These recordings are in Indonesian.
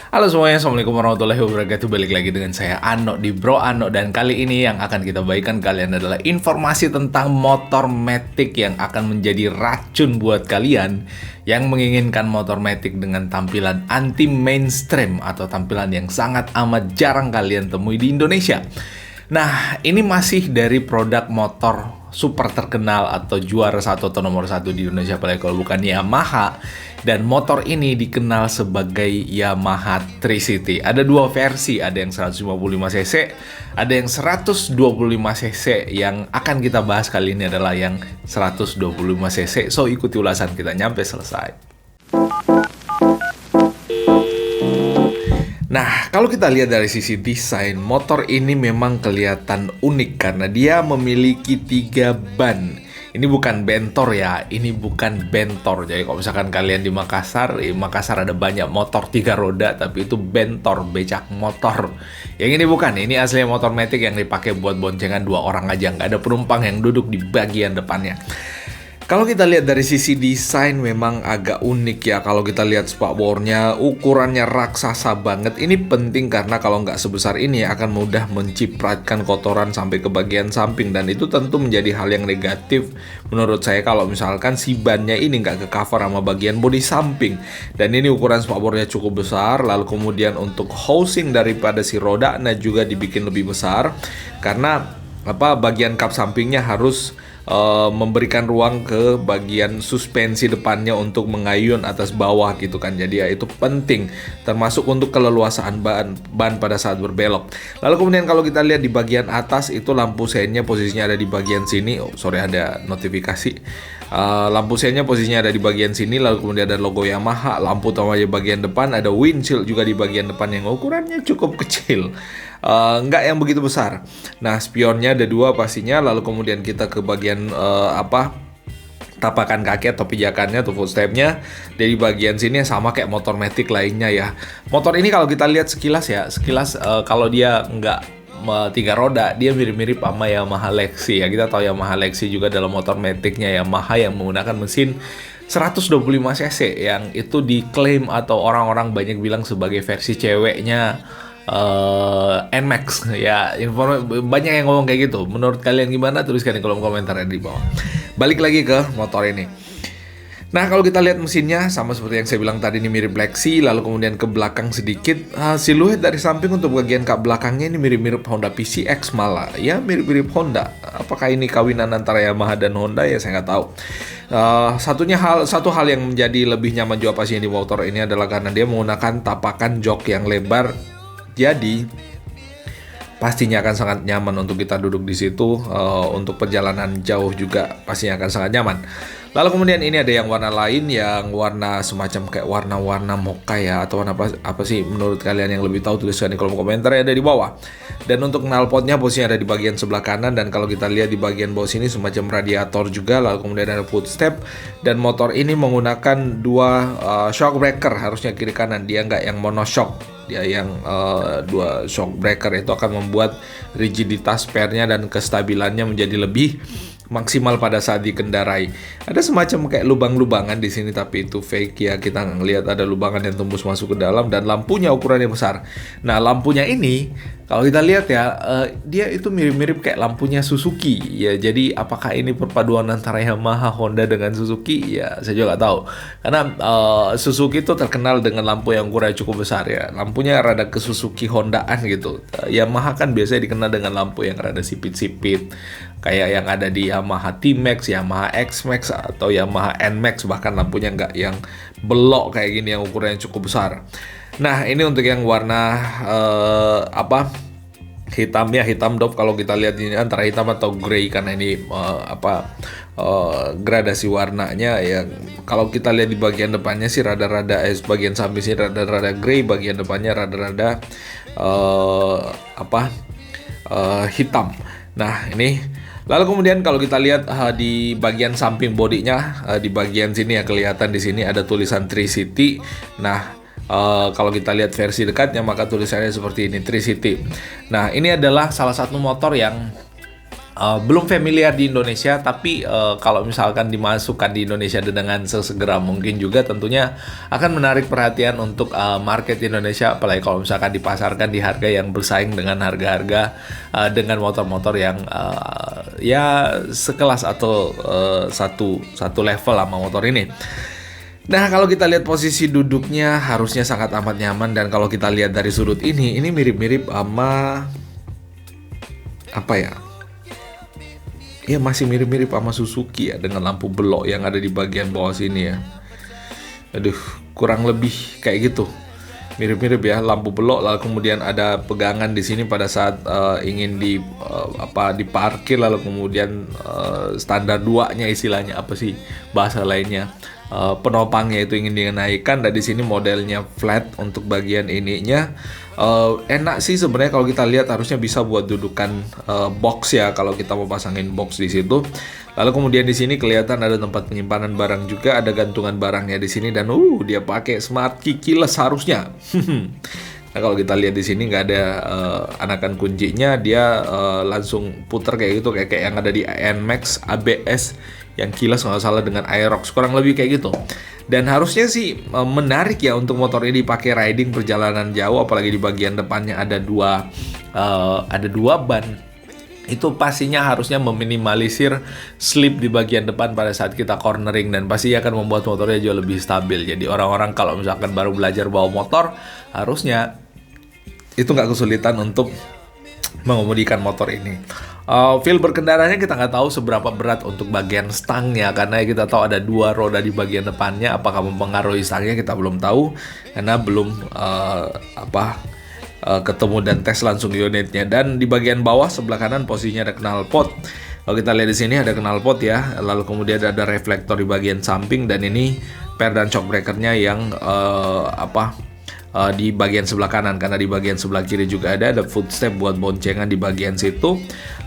Halo semuanya, Assalamualaikum warahmatullahi wabarakatuh. Balik lagi dengan saya Ano di Bro Ano. Dan kali ini yang akan kita bagikan kalian adalah informasi tentang motor matic yang akan menjadi racun buat kalian yang menginginkan motor matic dengan tampilan anti mainstream atau tampilan yang sangat amat jarang kalian temui di Indonesia. Nah, ini masih dari produk motor super terkenal atau juara satu atau nomor satu di Indonesia, apalagi kalau bukan Yamaha. Dan motor ini dikenal sebagai Yamaha Tricity. Ada dua versi, ada yang 155cc, ada yang 125cc. Yang akan kita bahas kali ini adalah yang 125cc. So, ikuti ulasan kita nyampe selesai. Nah, kalau kita lihat dari sisi desain, motor ini memang kelihatan unik karena dia memiliki 3 ban. Ini bukan bentor ya, ini bukan bentor. Jadi kalau misalkan kalian di Makassar, Makassar ada banyak motor 3 roda, tapi itu bentor, becak motor. Yang ini bukan, ini asli motor matic yang dipakai buat boncengan 2 orang aja, nggak ada penumpang yang duduk di bagian depannya. Kalau kita lihat dari sisi desain memang agak unik ya. Kalau kita lihat spakbornya, ukurannya raksasa banget. Ini penting karena kalau nggak sebesar ini akan mudah mencipratkan kotoran sampai ke bagian samping. Dan itu tentu menjadi hal yang negatif menurut saya kalau misalkan si bannya ini nggak ke cover sama bagian bodi samping. Dan ini ukuran spakbornya cukup besar. Lalu kemudian untuk housing daripada si rodanya juga dibikin lebih besar. Karena bagian kap sampingnya harus memberikan ruang ke bagian suspensi depannya untuk mengayun atas bawah gitu kan. Jadi ya itu penting termasuk untuk keleluasaan ban pada saat berbelok. Lalu kemudian kalau kita lihat di bagian atas itu lampu seinnya posisinya ada di bagian sini. Ada notifikasi. Lampu seinnya posisinya ada di bagian sini. Lalu kemudian ada logo Yamaha. Lampu utamanya bagian depan. Ada windshield juga di bagian depan yang ukurannya cukup kecil. Nggak yang begitu besar. Nah, spionnya ada 2 pastinya. Lalu kemudian kita ke bagian tapakan kaki atau pijakannya atau footstepnya. Dari bagian sini sama kayak motor matic lainnya ya. Motor ini kalau kita lihat sekilas kalau dia nggak 3 roda, dia mirip-mirip sama Yamaha Lexi ya. Kita tahu Yamaha Lexi juga dalam motor maticnya Yamaha yang menggunakan mesin 125cc yang itu diklaim atau orang-orang banyak bilang sebagai versi ceweknya NMAX ya. Banyak yang ngomong kayak gitu. Menurut kalian gimana? Tuliskan di kolom komentar di bawah. Balik lagi ke motor ini. Nah, kalau kita lihat mesinnya sama seperti yang saya bilang tadi, ini mirip Lexi. Lalu kemudian ke belakang sedikit, siluet dari samping untuk bagian kap belakangnya ini mirip-mirip Honda PCX malah. Ya, mirip-mirip Honda. Apakah ini kawinan antara Yamaha dan Honda? Ya, saya nggak tahu. Satu hal yang menjadi lebih nyaman juga pastinya di motor ini adalah karena dia menggunakan tapakan jok yang lebar. Jadi pastinya akan sangat nyaman untuk kita duduk di situ. Untuk perjalanan jauh juga pastinya akan sangat nyaman. Lalu kemudian ini ada yang warna lain, yang warna semacam kayak warna-warna mocha ya, atau warna apa sih menurut kalian yang lebih tahu, tuliskan di kolom komentar ya, ada di bawah. Dan untuk knalpotnya posisinya ada di bagian sebelah kanan. Dan kalau kita lihat di bagian bawah sini semacam radiator juga. Lalu kemudian ada footstep. Dan motor ini menggunakan 2 shock breaker, harusnya kiri kanan. Dia nggak yang monoshock, dia yang 2 shock breaker. Itu akan membuat rigiditas pernya dan kestabilannya menjadi lebih maksimal pada saat dikendarai. Ada semacam kayak lubang-lubangan di sini, tapi itu fake ya. Kita nggak ngelihat ada lubangan yang tembus masuk ke dalam. Dan lampunya ukurannya besar. Nah, lampunya ini kalau kita lihat ya, dia itu mirip-mirip kayak lampunya Suzuki ya. Jadi apakah ini perpaduan antara Yamaha, Honda dengan Suzuki? Ya, saya juga nggak tahu. Karena Suzuki itu terkenal dengan lampu yang ukurannya cukup besar ya. Lampunya rada ke Suzuki Hondaan gitu. Yamaha kan biasanya dikenal dengan lampu yang rada sipit-sipit, kayak yang ada di Yamaha T-Max, Yamaha X-Max, atau Yamaha N-Max. Bahkan lampunya nggak yang belok kayak gini, yang ukurannya cukup besar. Nah, ini untuk yang warna hitamnya, hitam dop. Kalau kita lihat ini antara hitam atau grey, karena ini gradasi warnanya ya. Kalau kita lihat di bagian depannya sih rada-rada bagian samping sih rada-rada grey, bagian depannya rada-rada hitam. Nah, ini lalu kemudian kalau kita lihat di bagian samping bodinya, di bagian sini ya kelihatan di sini ada tulisan Tricity. Nah, kalau kita lihat versi dekatnya maka tulisannya seperti ini, Tricity. Nah, ini adalah salah satu motor yang belum familiar di Indonesia, tapi kalau misalkan dimasukkan di Indonesia dengan sesegera mungkin juga tentunya akan menarik perhatian untuk market Indonesia, apalagi kalau misalkan dipasarkan di harga yang bersaing dengan harga-harga dengan motor-motor yang ya sekelas atau satu level sama motor ini. Nah, kalau kita lihat posisi duduknya harusnya sangat amat nyaman, dan kalau kita lihat dari sudut ini mirip-mirip sama apa ya? Ya masih mirip-mirip sama Suzuki ya, dengan lampu belok yang ada di bagian bawah sini ya. Aduh, kurang lebih kayak gitu. Mirip-mirip ya, lampu belok, lalu kemudian ada pegangan di sini pada saat ingin diparkir, lalu kemudian standar 2-nya istilahnya apa sih bahasa lainnya. Penopangnya itu ingin dinaikkan, dan di sini modelnya flat untuk bagian ininya. Enak sih sebenarnya kalau kita lihat, harusnya bisa buat dudukan box ya kalau kita mau pasangin box di situ. Lalu kemudian di sini kelihatan ada tempat penyimpanan barang juga, ada gantungan barangnya di sini, dan dia pakai smart key keyless harusnya. Nah, kalau kita lihat di sini nggak ada anakan kuncinya, dia langsung puter kayak gitu, kayak yang ada di NMAX ABS yang keyless nggak salah dengan Aerox, kurang lebih kayak gitu. Dan harusnya sih menarik ya untuk motor ini dipakai riding perjalanan jauh, apalagi di bagian depannya ada dua ban. Itu pastinya harusnya meminimalisir slip di bagian depan pada saat kita cornering, dan pasti akan membuat motornya jauh lebih stabil. Jadi orang-orang kalau misalkan baru belajar bawa motor, harusnya itu nggak kesulitan untuk mengemudikan motor ini. Feel berkendaranya kita nggak tahu seberapa berat untuk bagian stangnya, karena kita tahu ada 2 roda di bagian depannya. Apakah mempengaruhi stangnya kita belum tahu, karena belum ketemu dan tes langsung unitnya. Dan di bagian bawah sebelah kanan posisinya ada knalpot. Kalau kita lihat di sini ada knalpot ya, lalu kemudian ada reflektor di bagian samping, dan ini per dan shock breakernya yang di bagian sebelah kanan, karena di bagian sebelah kiri juga ada footstep buat boncengan di bagian situ.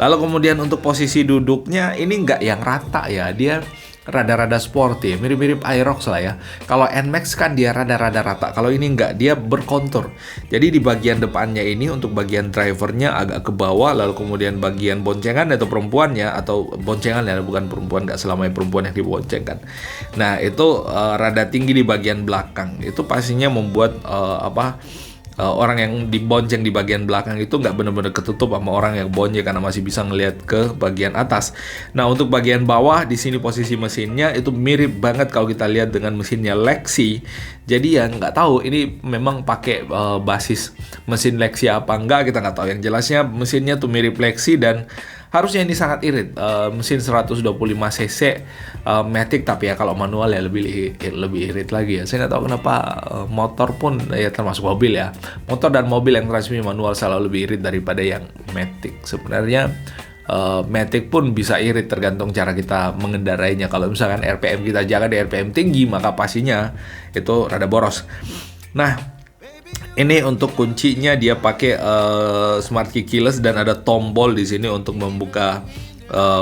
Lalu kemudian untuk posisi duduknya ini nggak yang rata ya, dia rada-rada sporty, mirip-mirip Aerox lah ya. Kalau NMAX kan dia rada-rada rata, kalau ini nggak, dia berkontur. Jadi di bagian depannya ini untuk bagian drivernya agak ke bawah, lalu kemudian bagian boncengan atau perempuannya, atau boncengan ya, bukan perempuan, nggak selamanya perempuan yang diboncengkan. Nah itu rada tinggi di bagian belakang, itu pastinya membuat orang yang dibonceng di bagian belakang itu nggak benar-benar ketutup sama orang yang bonceng, karena masih bisa ngelihat ke bagian atas. Nah untuk bagian bawah di sini posisi mesinnya itu mirip banget kalau kita lihat dengan mesinnya Lexi. Jadi ya nggak tahu ini memang pakai basis mesin Lexi apa enggak, kita nggak tahu. Yang jelasnya mesinnya tuh mirip Lexi, dan harusnya ini sangat irit. Mesin 125 cc matic, tapi ya kalau manual ya lebih irit lagi ya. Saya nggak tahu kenapa motor pun ya, termasuk mobil ya, motor dan mobil yang transmisi manual selalu lebih irit daripada yang matic. Sebenarnya matic pun bisa irit tergantung cara kita mengendarainya. Kalau misalkan RPM kita jaga di RPM tinggi, maka pastinya itu rada boros. Nah ini untuk kuncinya dia pakai smart key keyless, dan ada tombol di sini untuk membuka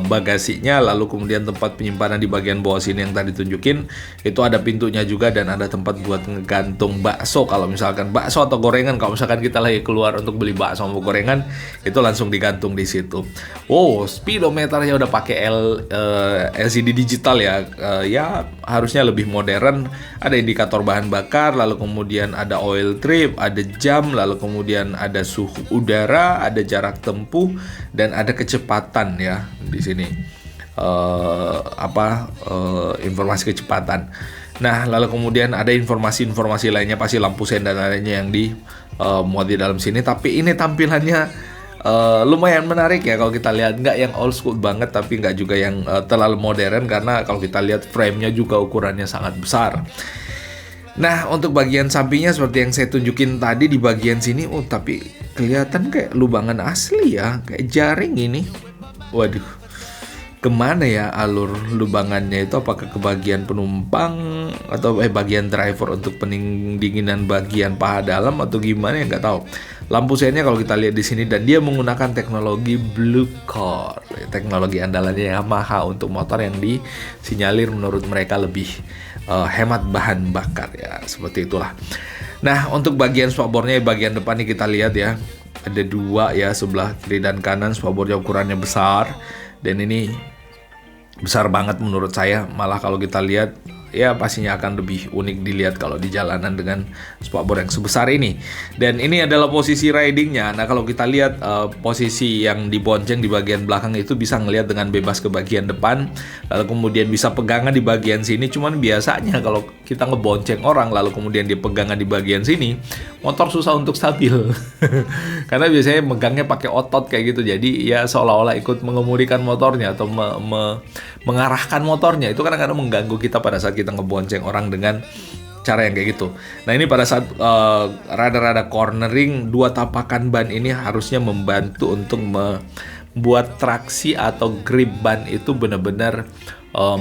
bagasinya. Lalu kemudian tempat penyimpanan di bagian bawah sini yang tadi tunjukin itu ada pintunya juga, dan ada tempat buat ngegantung bakso. Kalau misalkan bakso atau gorengan, kalau misalkan kita lagi keluar untuk beli bakso atau gorengan, itu langsung digantung di situ. Speedometernya udah pakai LCD digital ya. Ya harusnya lebih modern. Ada indikator bahan bakar, lalu kemudian ada oil trip, ada jam, lalu kemudian ada suhu udara, ada jarak tempuh, dan ada kecepatan ya di sini. Informasi kecepatan. Nah, lalu kemudian ada informasi-informasi lainnya, pasti lampu sen dan lainnya yang muat di dalam sini. Tapi ini tampilannya lumayan menarik ya kalau kita lihat, nggak yang old school banget, tapi nggak juga yang terlalu modern, karena kalau kita lihat frame-nya juga ukurannya sangat besar. Nah untuk bagian sampingnya seperti yang saya tunjukin tadi di bagian sini, tapi kelihatan kayak lubangan asli ya, kayak jaring ini. Waduh, kemana ya alur lubangannya itu? Apakah ke bagian penumpang atau bagian driver untuk pendinginan bagian paha dalam atau gimana ya, nggak tahu. Lampu sennya kalau kita lihat di sini, dan dia menggunakan teknologi Blue Core, teknologi andalannya Yamaha untuk motor yang disinyalir menurut mereka lebih hemat bahan bakar ya, seperti itulah. Nah untuk bagian spakbornya bagian depan nih kita lihat ya. ada 2 ya, sebelah kiri dan kanan. Spakbornya ukurannya besar, dan ini besar banget menurut saya. Malah kalau kita lihat ya pastinya akan lebih unik dilihat kalau di jalanan dengan spakbor yang sebesar ini. Dan ini adalah posisi ridingnya. Nah kalau kita lihat posisi yang dibonceng di bagian belakang itu bisa ngelihat dengan bebas ke bagian depan, lalu kemudian bisa pegangan di bagian sini. Cuman biasanya kalau kita ngebonceng orang lalu kemudian dia pegangan di bagian sini, motor susah untuk stabil. Karena biasanya megangnya pakai otot kayak gitu. Jadi ya seolah-olah ikut mengemudikan motornya atau mengarahkan motornya. Itu kadang-kadang mengganggu kita pada saat kita ngebonceng orang dengan cara yang kayak gitu. Nah ini pada saat rada-rada cornering, 2 tapakan ban ini harusnya membantu untuk membuat traksi atau grip ban itu benar-benar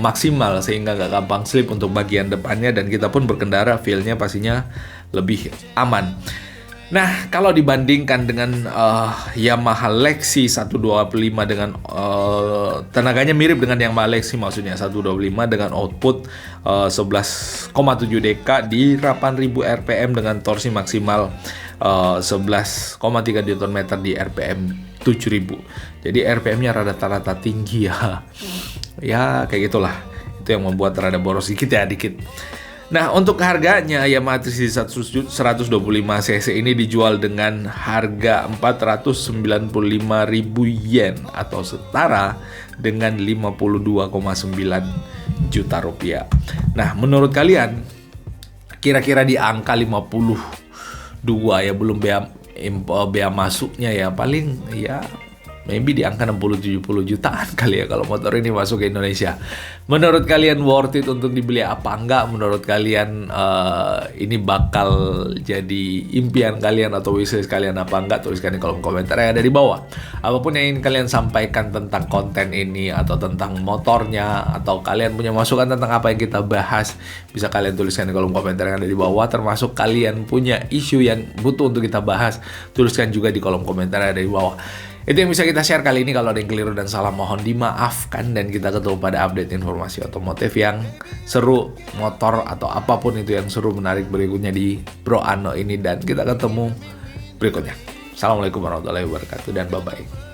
maksimal sehingga gak gampang slip untuk bagian depannya, dan kita pun berkendara feel-nya pastinya lebih aman. Nah, kalau dibandingkan dengan Yamaha Lexi 125 dengan tenaganya mirip dengan Yamaha Lexi, maksudnya 125 dengan output 11,7 dk di 8000 rpm dengan torsi maksimal 11,3 Nm di rpm 7000. Jadi rpm-nya rada-rada tinggi ya. Ya, kayak gitulah. Itu yang membuat rada boros dikit. Nah, untuk harganya Yamaha 350 125cc ini dijual dengan harga 495.000 yen atau setara dengan 52,9 juta rupiah. Nah, menurut kalian kira-kira di angka 52 ya, belum bea masuknya ya, paling ya maybe di angka 60-70 jutaan kali ya kalau motor ini masuk ke Indonesia. Menurut kalian worth it untuk dibeli apa enggak? Menurut kalian ini bakal jadi impian kalian atau wishlist kalian apa enggak? Tuliskan di kolom komentar yang ada di bawah. Apapun yang ingin kalian sampaikan tentang konten ini atau tentang motornya, atau kalian punya masukan tentang apa yang kita bahas, bisa kalian tuliskan di kolom komentar yang ada di bawah. Termasuk kalian punya isu yang butuh untuk kita bahas, tuliskan juga di kolom komentar yang ada di bawah. Itu yang bisa kita share kali ini. Kalau ada yang keliru dan salah mohon dimaafkan, dan kita ketemu pada update informasi otomotif yang seru, motor atau apapun itu yang seru menarik berikutnya di Bro Ano ini, dan kita ketemu berikutnya. Assalamualaikum warahmatullahi wabarakatuh dan bye bye.